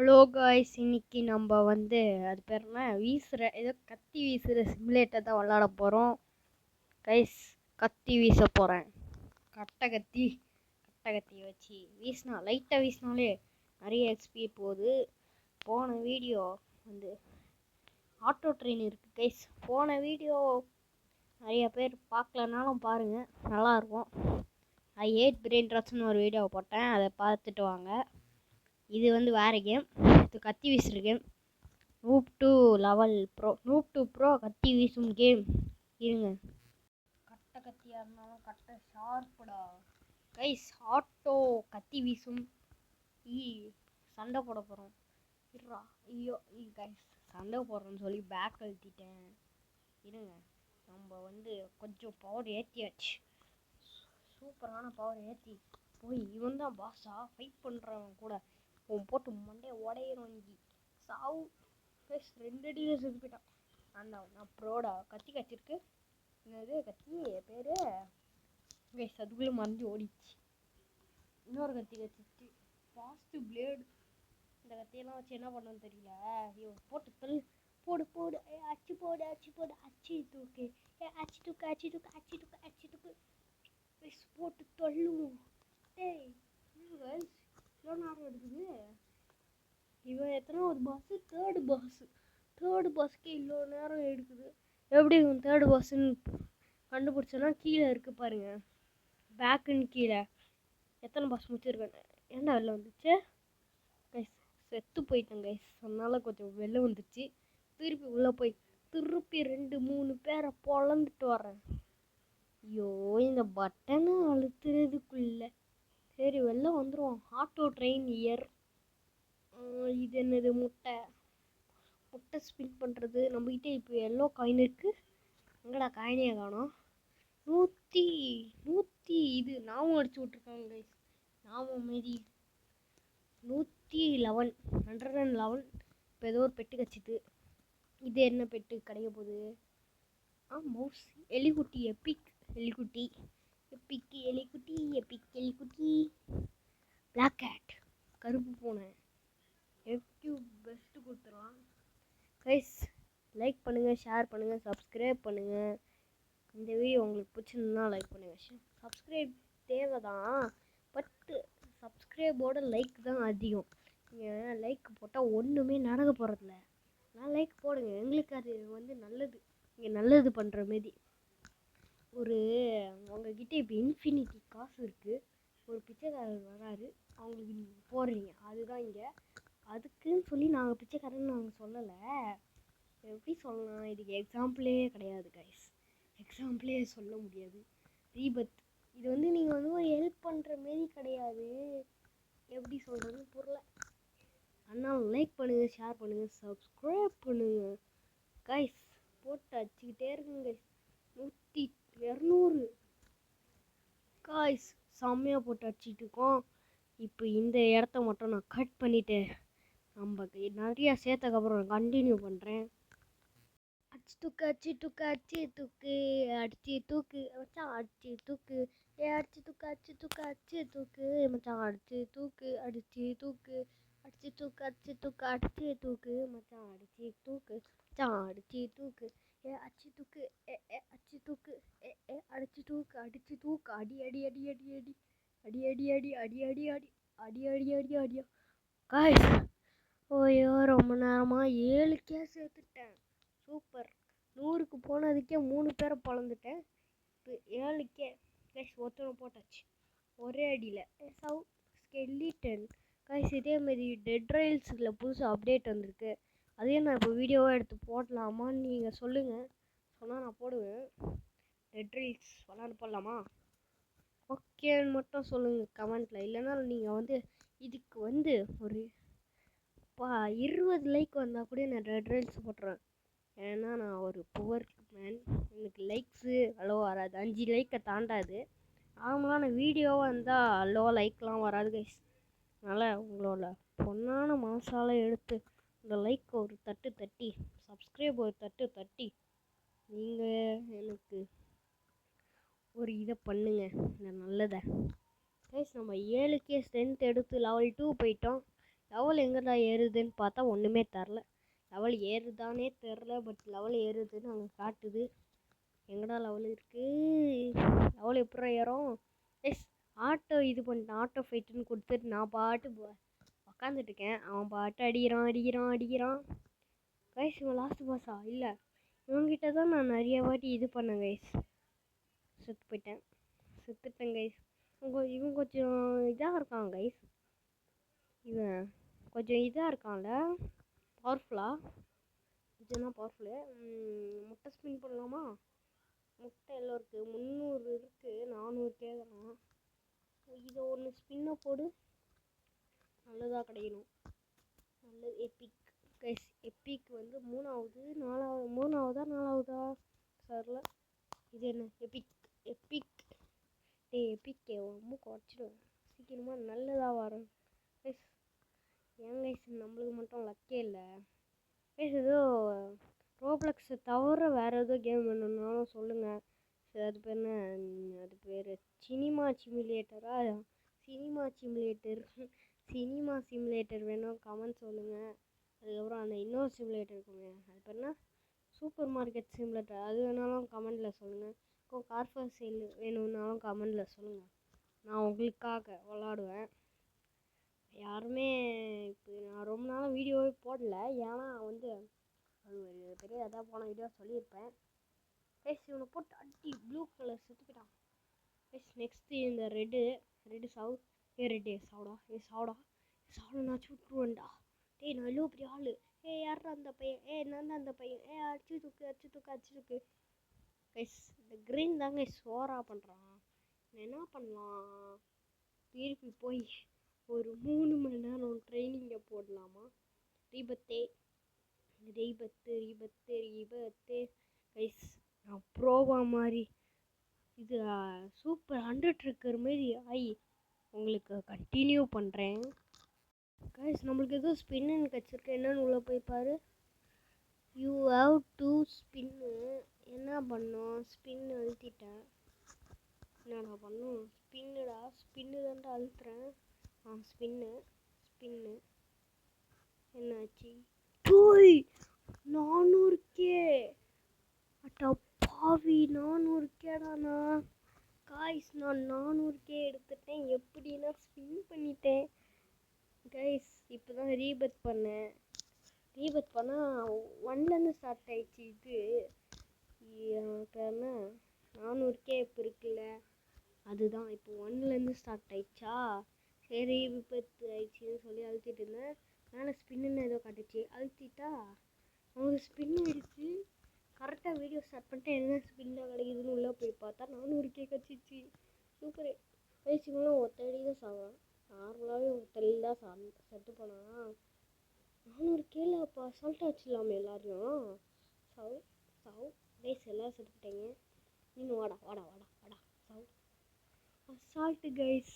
Hello guys, இன்னைக்கு நம்ம அது பேர் என்ன ஏதோ கத்தி வீசுகிற சிமுலேட்டர் தான் விளாட போகிறோம் கைஸ். கத்தி வீச போகிறேன். கட்டை கத்தியை வச்சு லைட்டாக வீசினாலே நிறைய எக்ஸ்பி போகுது. போன வீடியோ ஆட்டோ ட்ரெயின் இருக்குது கைஸ். போன வீடியோ நிறைய பேர் பார்க்கலனாலும் பாருங்கள், நல்லாயிருக்கும். ஐ ஹேட் பிரெயின் ட்ராட்ஸ்னு ஒரு வீடியோவை போட்டேன், அதை பார்த்துட்டு வாங்க. இது வேறு கேம், இது கத்தி வீசுகிற கேம். நூப் டு ப்ரோ கத்தி வீசும் கேம். இருங்க, கத்தியாக இருந்தாலும் கட்டை ஷார்ப்புடா கைஸ். ஆட்டோ கத்தி வீசும் சண்டை போட போகிறோம். ஐயோ கைஸ், சண்டை போடுறோன்னு சொல்லி பேக் அழுத்திட்டேன். இருங்க, நம்ம கொஞ்சம் பவர் ஏற்றியாச்சு. சூப்பரான பவர் ஏற்றி போய் இவன் தான் பாஸா ஃபைட் பண்ணுறவன் கூட போட்டு மண்டே உடையிறோம். சாவு ப்ளஸ் 2 அடியில் செத்து போயிட்டான். நான் ப்ரோடா. கத்தி கத்திருக்கு. என்னது கத்தி பேர் கைஸ், அதுக்குள்ளே மறைஞ்சு ஓடிச்சு. இன்னொரு கத்தி கத்திச்சு, ஃபாஸ்ட்டு பிளேடு. இந்த கத்தியெல்லாம் வச்சு என்ன பண்ணணும்னு தெரியல. ஐயோ, போட்டு தள்ளு, போடு அச்சு போடு அச்சு தூக்கு, அச்சு தூக்கு போட்டு தள்ளுவோம். டேய் இவ்வளோ நேரம் எடுக்குது. இவன் எத்தனாவது பாஸு? தேர்டு பாஸுக்கு இவ்வளோ நேரம் எடுக்குது. எப்படி இவன் தேர்டு பாஸுன்னு கண்டுபிடிச்சோன்னா கீழே இருக்குது பாருங்க, பேக்குன்னு கீழே எத்தனை பாஸ் முடிச்சிருக்கேன். ஏன்னா வெளில வந்துச்சு கைஸ். செத்து போயிட்டேன் கைஸ், அதனால கொஞ்சம் வெளில வந்துச்சு. திருப்பி உள்ளே போய் திருப்பி 2-3 பேரை பொழந்துட்டு வரேன். ஐயோ, இந்த பட்டனை அழுத்துறதுக்குள்ள சரி வெளில வந்துடுவோம். Auto train year. இது என்னது? முட்டை ஸ்பின் பண்ணுறது. நம்மகிட்ட இப்போ எல்லோ காயின் இருக்குது. எங்கடா காயினே காணோம். 100 இது நாமும் அடிச்சு விட்ருக்காங்க கைஸ். நாமும் மாரி 111. இப்போ ஏதோ ஒரு பெட்டு கச்சிது. இது என்ன பெட்டு கிடைக்க போகுது? மவுஸ் எலிக்குட்டி. எப்பிக் எலிக்குட்டி. பிளாக் கேட் கருப்பு பூனை. எஃப்யூ பெஸ்ட்டு கொடுத்துடலாம் கைஸ். லைக் பண்ணுங்கள், ஷேர் பண்ணுங்கள், சப்ஸ்கிரைப் பண்ணுங்கள். இந்த வீடியோ உங்களுக்கு பிடிச்சிருந்தா லைக் பண்ணுங்கள். சப்ஸ்கிரைப் தேவை தான், பட் சப்ஸ்கிரைபோட லைக் தான் அதிகம். நீங்கள் லைக் போட்டால் ஒன்றுமே நடக்க போகிறதில்ல. நான் லைக் போடுங்க, எங்களுக்கு அது நல்லது. நீங்கள் நல்லது பண்ணுற மாரி. உங்ககிட்ட இப்போ இன்ஃபினிட்டி காசு இருக்குது. ஒரு பிச்சைக்காரர் வராரு, அவங்களுக்கு நீங்கள் போடுறீங்க. அதுதான் இங்கே. அதுக்குன்னு சொல்லி நாங்கள் பிச்சைக்காரன்னு நாங்கள் சொல்லலை. எப்படி சொல்லலாம்? இதுக்கு எக்ஸாம்பிளே கிடையாது கைஸ். எக்ஸாம்பிளே சொல்ல முடியாது. ரீபத் இது நீங்கள் ஒரு ஹெல்ப் பண்ணுற மாரி கிடையாது. எப்படி சொல்கிறதுன்னு புரியல. அதனால் லைக் பண்ணுங்கள், ஷேர் பண்ணுங்கள், சப்ஸ்கிரைப் பண்ணுங்கள் கைஸ். போட்டு அடிச்சுக்கிட்டே இருக்குங்க கைஸ். 100-200 காய்ஸ் செம்மையாக போட்டு அடிச்சுட்டு இருக்கோம். இப்போ இந்த இடத்த மட்டும் நான் கட் பண்ணிவிட்டு நம்ம நிறையா சேர்த்தக்கப்புறம் கண்டினியூ பண்ணுறேன். அடிச்சு தூக்கு அடிச்சு தூக்கு மச்சான், அடிச்சு தூக்கு மச்சான், அடிச்சு தூக்கு மச்சான், அடிச்சு தூக்கு அடிச்சு தூக்கு அடி அடி அடி அடி அடி அடி அடி அடி அடி அடி அடி அடி அடி அடி அடியா காய்ஸ். ஓய்யோ, ரொம்ப நேரமாக 7 சேர்த்துட்டேன். சூப்பர். 100க்கு போனதுக்கே 3 பேரை பொழந்துட்டேன். இப்போ 7 கைஸ் ஒருத்தனை போட்டாச்சு ஒரே அடியில். Skeleton guys. இதேமாரி டெட் ரைல்ஸில் புதுசாக அப்டேட் வந்திருக்கு. அதையும் நான் இப்போ வீடியோவாக எடுத்து போடலாமான்னு நீங்கள் சொல்லுங்கள். சொன்னால் நான் போடுவேன். டெட் ரைல்ஸ் விளாண்டு போடலாமா? ஓகேன்னு மட்டும் சொல்லுங்கள் கமெண்ட்டில். இல்லைன்னா நீங்கள் இதுக்கு ஒரு 20 லைக் வந்தால் கூட நான் டெட் ரைல்ஸ் போட்டுறேன். ஏன்னா நான் ஒரு புவர் மேன். எனக்கு லைக்ஸு அவ்வளோ வராது. 5 லைக்கை தாண்டாது. நார்மலான வீடியோவாக இருந்தால் அவ்வளோ லைக்லாம் வராது கைஸ். அதனால் உங்களோட பொண்ணான மனசால எடுத்து இந்த லைக் ஒரு தட்டு தட்டி, சப்ஸ்கிரைப் ஒரு தட்டு தட்டி நீங்கள் எனக்கு ஒரு இதை பண்ணுங்க, இந்த நல்லதை கைஸ். நம்ம 7 ஸ்ட்ரென்த் எடுத்து லெவல் 2 போயிட்டோம். லெவல் எங்கடா ஏறுதுன்னு பார்த்தா ஒன்றுமே தரல. லெவல் ஏறுதானே தெரில, பட் லெவல் ஏறுதுன்னு அங்கே காட்டுது. எங்கடா லெவல் இருக்குது? லெவல் எப்படி ஏறும்? எஸ், ஆட்டோ இது பண்ணிட்டேன். ஆட்டோ ஃபைட்டுன்னு கொடுத்துட்டு நான் பாட்டு உக்காந்துட்டு இருக்கேன். அவன் பாட்டு அடிக்கிறான். கைஸ், இவன் லாஸ்ட் பாஸா? இல்லை, இவங்கிட்ட தான் நான் நிறைய வாட்டி இது பண்ணேன் கைஸ். செத்துட்டேன் கைஸ். இவன் கொஞ்சம் இதாக இருக்கான் கைஸ். இவன் கொஞ்சம் இதாக இருக்கான்ல, பவர்ஃபுல்லாக. இதுனா பவர்ஃபுல்லு. முட்டை ஸ்பின் பண்ணலாமா? முட்டை எல்லாம் இருக்குது. 300 இருக்குது, 400 கேட்குறான். இதை ஒன்று ஸ்பின்னை போடு, நல்லதாக கிடைக்கணும். நல்லது. எப்பிக் கைஸ், எப்பிக் வந்து மூணாவதா சரில. இது என்ன? எப்பிக் எப்பிக் ரொம்ப குறைச்சிடும் சீக்கிரமாக. நல்லதாக வரும் கைஸ். ஏன் கைஸ் நம்மளுக்கு மட்டும் லக்கே இல்லை கைஸ்? ஏதோ ரோப்ளக்ஸை தவிர வேறு ஏதோ கேம் வேணும்னாலும் சொல்லுங்கள். அது பேர் என்ன? அது பேர் சினிமா சிமுலேட்டர் வேணும், கமெண்ட் சொல்லுங்கள். அதுக்கப்புறம் அந்த இன்னொரு சிமுலேட்டர் இருக்குங்க, அது பேர் என்ன? சூப்பர் மார்க்கெட் சிமுலேட்டர், அது வேணாலும் கமெண்டில் சொல்லுங்கள். இப்போ கார்ஃபர் சேல் வேணும்னாலும் கமெண்டில் சொல்லுங்கள். நான் உங்களுக்காக விளாடுவேன். யாருமே இப்போ நான் ரொம்ப நாளாக வீடியோவே போடல, ஏன்னா வந்து அது ஒரு பெரிய இதாக போன வீடியோ சொல்லியிருப்பேன். கைஸ், இவனை போட்டு அடி ப்ளூ கலர் செத்துக்கிட்டான் கைஸ். நெக்ஸ்ட்டு இந்த ரெட்டு சாவு. ரெட்டு சாவடா நான் சுட்டுருவேன்டா. டேய், நான் எவ்வளோ பெரிய ஆள். யாரா அந்த பையன்? நான் தான் அந்த பையன். அடிச்சு தூக்கு கைஸ். இந்த க்ரீன் தாங்க சோறா பண்ணுறான். என்ன பண்ணலாம்? திருப்பி போய் ஒரு 3 மணி நேரம் ட்ரைனிங்கை போடலாமா? ரீபத்து கைஸ். நான் ப்ரோவா மாதிரி இது சூப்பர் 100 இருக்கிற மாரி ஆகி உங்களுக்கு கண்டினியூ பண்ணுறேன் கைஸ். நம்மளுக்கு எதுவும் ஸ்பின்னு கிடச்சிருக்கு. என்னன்னு உள்ளே போய் பாரு. You have to spin. என்ன பண்ணோம்? ஸ்பின்னு அழுத்திட்டேன். என்னடா பண்ணும்? ஸ்பின்னு தான்டா அழுத்துறேன். ஸ்பின்னு என்னாச்சு? 400K. அட்டா பாவி, 400Kடாண்ணா. காய்ஸ், நான் 400K எடுத்துட்டேன். எப்படின்னா ஸ்பின் பண்ணிட்டேன் கைஸ். இப்போ தான் ரீபத் பண்ணேன். ரீபத் பண்ணால் 1லேருந்து ஸ்டார்ட் ஆயிடுச்சு. இது என்ன 400K இப்போ இருக்குல்ல, அதுதான் இப்போ 1லேருந்து ஸ்டார்ட் ஆயிடுச்சா. சரி, விபத்து ஆயிடுச்சுன்னு சொல்லி அழுத்திட்டு இருந்தேன். மேலே ஸ்பின்னு ஏதோ காட்டுச்சு, அழுத்திட்டா அவங்களுக்கு ஸ்பின் ஆயிடுச்சு. கரெக்டாக வீடியோ ஸ்டார்ட் பண்ணிட்டு என்ன ஸ்பின்னாக கிடைக்குதுன்னு உள்ளே போய் பார்த்தா 400K கிடச்சிச்சு. Super guys. இவங்களும் ஒத்தடி தான் சாவான். நார்மலாகவே ஒத்தடியில் தான் செத்து போனான். 400Kல அப்போ அசால்ட்டாக வச்சிடலாமே எல்லாரையும். சாவு கைஸ். எல்லோரும் செத்துக்கிட்டேங்க. இன்னும் வாடா சாவு. Assault guys.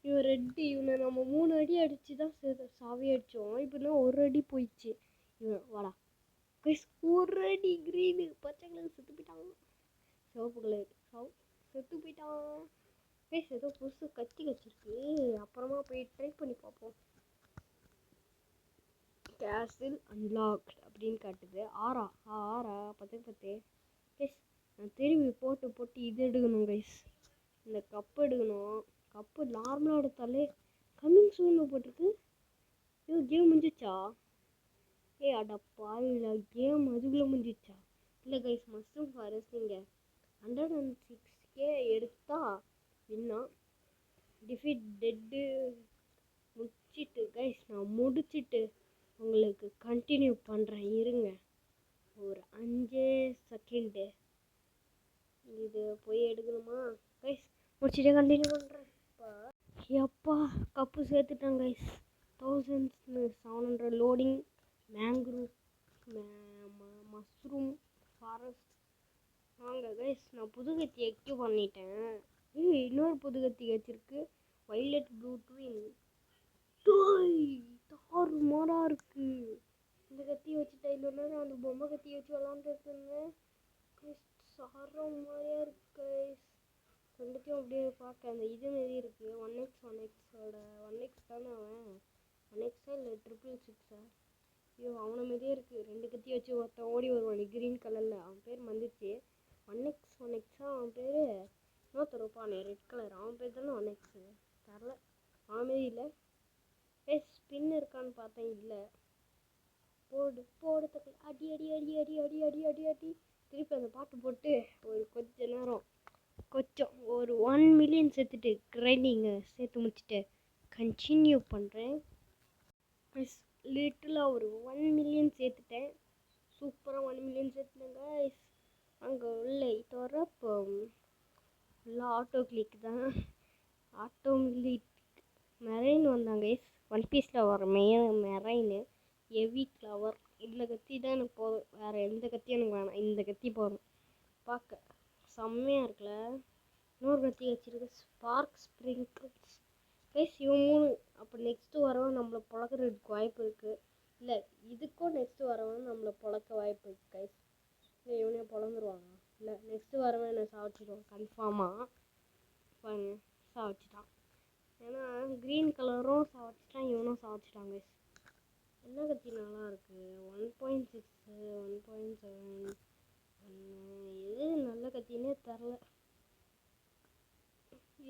இவன் ரெட்டு. இவனை நம்ம 3 அடி அடித்து தான் சாவி அடித்தோம். இப்போனா 1 அடி போயிடுச்சு. இவன் வாடா கைஸ். 1 அடி. க்ரீனு பச்சை கலர் செத்து போயிட்டான். சிவப்பு கலர் செத்து போயிட்டான் கைஸ். ஏதோ புதுசு கத்தி வச்சிருக்கு. அப்புறமா போய் ட்ரை பண்ணி பார்ப்போம். கேஸ்டில் அன்லாக்ட் அப்படின்னு காட்டுது. ஆறா 10 கைஸ். நான் திரும்பி போட்டு இது எடுக்கணும் கைஸ். இந்த கப்பு எடுக்கணும். கப்பு நார்மலாக எடுத்தாலே கம்மிங் சூன்னு போட்டிருக்கு. கேம் முடிஞ்சிச்சா? அடா பாவில, கேம் அதுக்குள்ளே முடிஞ்சிச்சா? இல்லை கைஸ், மஷ்ரூம் ஃபாரஸ்ட் நீங்கள் 106K எடுத்தா வின்னா. டிஃபீட் டெட்டு முடிச்சிட்டு கைஸ், நான் முடிச்சிட்டு உங்களுக்கு கண்டினியூ பண்ணுறேன். இருங்க ஒரு 5 செகண்டு. இது போய் எடுக்கணுமா கைஸ்? முடிச்சுட்டு கண்டினியூ பண்ணுறேன். எப்பா கப்பு சேர்த்துட்டேன் guys. 1700 loading. Mangrove mushroom forest. வாங்க கைஸ், நான் புது கத்தி எக்யூப் பண்ணிட்டேன். இன்னொரு புது கத்தி வச்சிருக்கு. Violet blue twin. தாறுமாறாக இருக்கு. இந்த கத்தி வச்சுட்டேன். இல்லைன்னா நான் அந்த பொம்மை கத்தி வச்சு விளாண்டுட்டு இருந்தேன் கைஸ். சாரமாரியா இருக்கு கைஸ். ரெண்டுத்தையும் அப்படியே பார்க்க அந்த இது மாரி இருக்குது. 1x தானே அவன். 1x இல்லை 666. ஐயோ அவனை மாதிரியே இருக்குது. 2 கத்தி வச்சு ஒருத்தன் ஓடி வருவான் க்ரீன் கலரில். அவன் பேர் வந்துச்சு 1x அவன் பேர். இன்னொருத்தர் இருப்பானே ரெட் கலர், அவன் பேர் தானே 1x. தரல அவன் மாரி இல்லை. ஸ்பின் இருக்கான்னு பார்த்தேன், இல்லை. போடு போடு தக்கி அடி அடி அடி அடி அடி அடி அடி அடி. திருப்பி அந்த பாட்டு போட்டு ஒரு கொஞ்ச நேரம் ஒரு 1 மில்லியன் சேர்த்துட்டு கிரைண்டிங்கை சேர்த்து முடிச்சுட்டு கண்டினியூ பண்ணுறேன். லிட்டலாக ஒரு 1 மில்லியன் சேர்த்துட்டேன். சூப்பராக 1 மில்லியன் சேர்த்துட்டேங்க. அங்கே உள்ள இது வரப்போ ஃபுல்லாக ஆட்டோ கிளிக் தான். ஆட்டோ கிளிக் மெரைன் வந்தாங்க. ஒன் பீஸில் வர மெரைனு ஹெவி ஃப்ளவர். இந்த கத்தி தான் எனக்கு போதும், வேறு எந்த கத்தியும் எனக்கு வேணாம். இந்த கத்தி போதும். பார்க்க செம்மையாக இருக்குல்ல. இன்னொரு கத்தி வச்சுருக்கு, ஸ்பார்க் ஸ்ப்ரிங்கிள்ஸ். இவன் 3. அப்போ நெக்ஸ்ட்டு வரவன் நம்மளை பொழக்கிறதுக்கு வாய்ப்பு இருக்குது. இல்லை இதுக்கும் நெக்ஸ்ட்டு வரவன் நம்மளை பொழக்க வாய்ப்பு இருக்குது கைஸ். இல்லை இவனே பொழந்துருவாங்க. இல்லை நெக்ஸ்ட்டு வரவன் என்னை சாவச்சிடுவான் கன்ஃபார்மாக. பாருங்க சாவச்சிட்டான். ஏன்னா க்ரீன் கலரும் சாவச்சிட்டான், இவனும் சாவச்சிட்டான் கைஸ். என்ன கத்தி நல்லா இருக்குது? 1.6 1.7. எது நல்ல கத்தினே தெரில.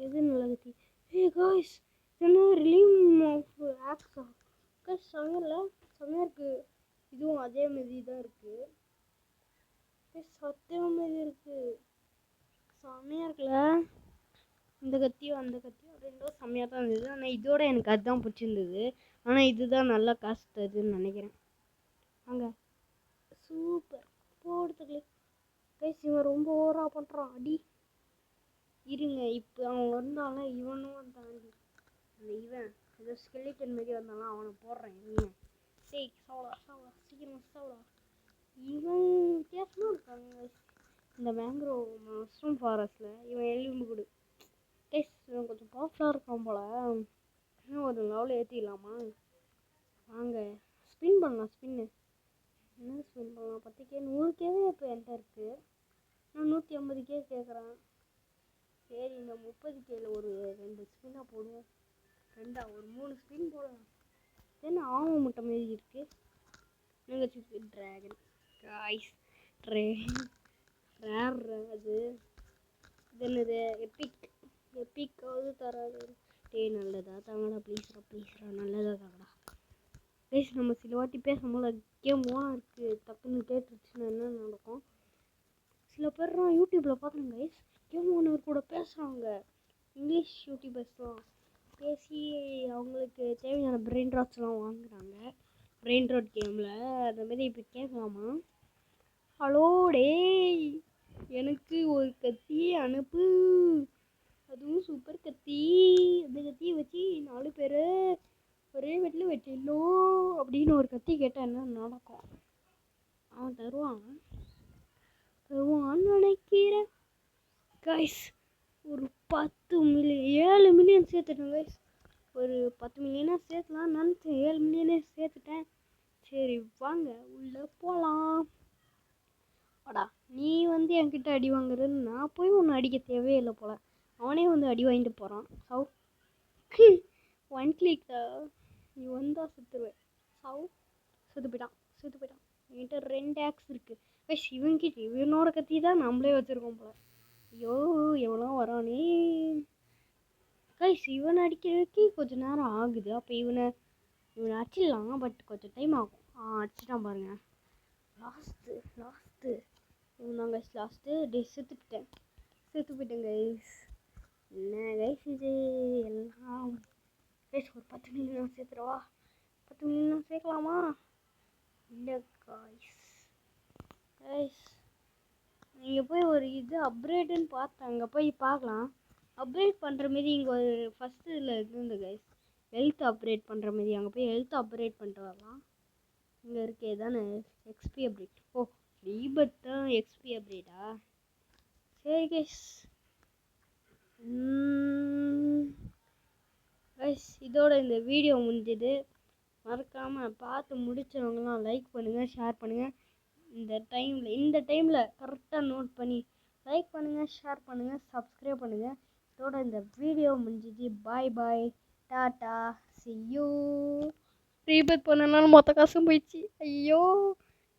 எது நல்ல கத்தி? காய்ஸ் என்ன ரிலீவ் ஆஃப் ஆக்ஸா கைஸ். செம்மையாக இருக்குது. இதுவும் அதே மாரி தான் இருக்குது. அதே மாரி இருக்குது. செம்மையாக இருக்குல்ல. இந்த கத்தியும் அந்த கத்தியும் ரெண்டும் செம்மையாக தான் இருந்தது. ஆனால் இதோட எனக்கு அதுதான் பிடிச்சிருந்தது. ஆனால் இதுதான் நல்லா காசு தருதுன்னு நினைக்கிறேன். அங்கே சூப்பர் போடுறதுக்கு கைஸ். இவன் ரொம்ப ஓவராக பண்ணுறான். அடி இருங்க, இப்போ அவன் வந்தாலும் இவனும் தாண்டி இவன் ஏதோ ஸ்கெலிட்டன் மாரி வந்தாலும் அவனை போடுறேன். இருங்க சீக்கிரம் சாவலா. இவன் வித்தியாசமாக இருக்காங்க இந்த மேங்க்ரோவ் மஷ்ரூம் ஃபாரஸ்ட்டில். இவன் எலும்பு கொடு கைஸ். இவன் கொஞ்சம் பவர்ஃபுல்லாக இருக்கான் போல். இன்னும் ஒரு லெவலில் ஏற்றிக்கலாமா? வாங்க ஸ்பின் பண்ணலாம். என்ன ஸ்பின் பண்ணலாம்? 10K 100Kவே இப்போ என்கிட்ட இருக்குது. நான் 150K கேட்குறேன். சரி இந்த 30Kல ஒரு 2 ஸ்பின்னாக போடுவோம். ஒரு 3 ஸ்பின் போடலாம். என்ன ஆம முட்டை மாரி இருக்குது. நீங்கள் ட்ராகன் காய்ஸ் ரேர் அது என்னது எப்பிக்காவது தராது. நல்லதா தாங்கடா ப்ளீஸ்ரா நல்லதா தாங்கடா ப்ளீஸ். நம்ம சில வாட்டி பேசும்போது கேம் ஓனாக இருக்குது, டக்குன்னு கேட்டுருச்சுன்னா என்ன நடக்கும்? சில பேர்லாம் யூடியூப்பில் பார்க்குறேன் கைஸ், கேம் ஓனர் கூட பேசுகிறாங்க. இங்கிலீஷ் யூடியூபர்ஸ்லாம் பேசி அவங்களுக்கு தேவையான பிரெயின் ராட்ஸ்லாம் வாங்குகிறாங்க. பிரெயின் ராட் கேமில் அந்தமாரி இப்போ கேட்கலாமா? ஹலோ டேய், எனக்கு ஒரு கத்தி அனுப்பு, அதுவும் சூப்பர் கத்தி. அந்த கத்தியை வச்சு 4 பேர் ஒரே வீட்டில் வச்சிடணும் அப்படின்னு ஒரு கத்தி கேட்டால் என்ன நடக்கும்? அவன் தருவான்னு நினைக்கிறேன் கைஸ். ஒரு 7 மில்லியன் சேர்த்துட்டேன் கைஸ். ஒரு 10 மில்லியனாக சேர்த்துலாம் நினச்சேன், 7 மில்லியனே சேர்த்துட்டேன். சரி வாங்க உள்ளே போகலாம். வாடா, நீ வந்து என்கிட்ட அடி வாங்குறன்னு நான் போய் ஒன்று அடிக்க தேவையில்லை போல். அவனே வந்து அடி வாங்கிட்டு போகிறான். 1 கிளிக் நீ வந்தால் சுற்றுவேன். செத்து போயிட்டான். என்கிட்ட 2 ஆக்ஸ் இருக்குது கைஸ். இவனோட கத்தி தான் நம்மளே வச்சுருக்கோம் போல். ஐயோ எவ்வளோ வரானே கைஸ். இவனை அடிக்கிறதுக்கு கொஞ்சம் நேரம் ஆகுது. அப்போ இவனை அடிச்சிடலாம், பட் கொஞ்சம் டைம் ஆகும். அடிச்சிட்டான் பாருங்க. லாஸ்ட்டு இவன் கைஸ். லாஸ்ட்டு செத்து போயிட்டேன் கைஸ். என்ன கைஸ் இது எல்லாம் கைஸ். ஒரு 10 மில்லியன் சேர்த்துருவா. 10 மில்லியன் சேர்க்கலாமா? இல்லை கைஸ். நீங்கள் போய் ஒரு அப்கிரேடுன்னு பார்த்தேன், அங்கே போய் பார்க்கலாம். அப்கிரேட் பண்ணுற மாரி இங்கே ஒரு ஃபஸ்ட்டு இதில் இருந்து கைஸ், ஹெல்த் அப்கிரேட் பண்ணுற மாரி. அங்கே போய் ஹெல்த் அப்கிரேட் பண்ணிட்டு வரலாம். இங்கே இருக்கே தானே எக்ஸ்பி அப்கிரேட். ஓ ரீபட் தான் எக்ஸ்பி அப்கிரேடா? சரி கைஸ். இதோட இந்த வீடியோ முடிஞ்சது. மறக்காமல் பார்த்து முடித்தவங்களாம் லைக் பண்ணுங்கள், ஷேர் பண்ணுங்கள். இந்த டைமில் கரெக்டாக நோட் பண்ணி லைக் பண்ணுங்கள், ஷேர் பண்ணுங்கள், சப்ஸ்கிரைப் பண்ணுங்கள். இதோட இந்த வீடியோ முடிஞ்சிச்சு. பாய் டாட்டா, see you. ரீபேத் பண்ணனால மொத்த காசும் போயிடுச்சு. ஐயோ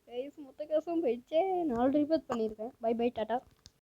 கைஸ், மொத்த காசும் போயிடுச்சே. 4 ரீபேத் பண்ணியிருக்கேன். Bye bye tata.